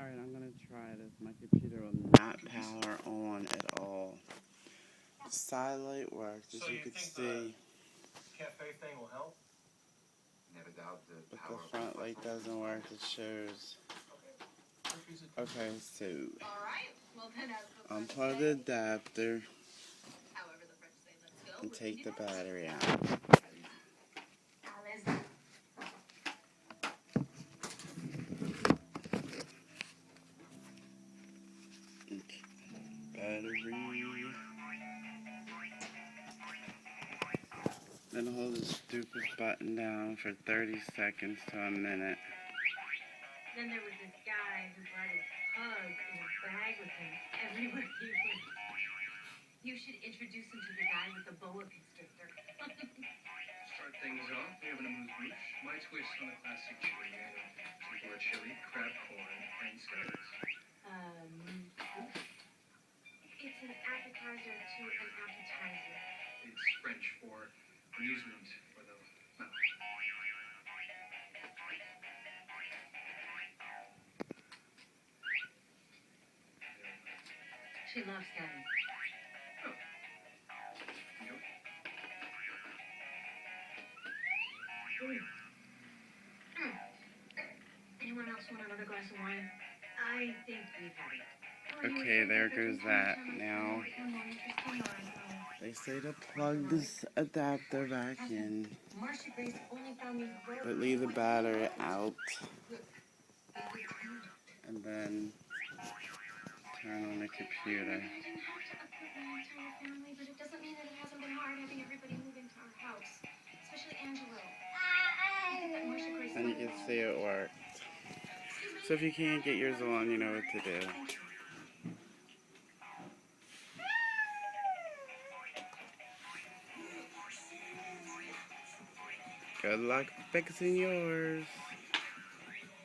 Alright, I'm gonna try this. My computer will not power on at all. The side light works, as you can see. Cafe thing will help? Never doubt the But power the front light doesn't work, it shows. Okay, so unplug the adapter and take the battery out. Okay. Battery. Then hold the stupid button down for 30 seconds to a minute. Then there was this guy who brought his pug in a bag with him everywhere he went. You should introduce him to the guy with the boa constrictor. Start things off, we have an amuse-bouche. My twist on the classic chili menu. Tempura chili, crab corn, and scallions. It's an appetizer to an appetizer. It's French for amusement for the mouth. She loves scallions. Anyone else want another glass of wine? I think we've had it. Okay, there goes that. Now, they say to plug this adapter back in, but leave the battery out, and then turn on the computer. I didn't have to uproot my entire family, but it doesn't mean that it hasn't been hard having everybody move into our house, especially Angelo. And you can see it worked. So if you can't get yours along, you know what to do. Good luck fixing yours.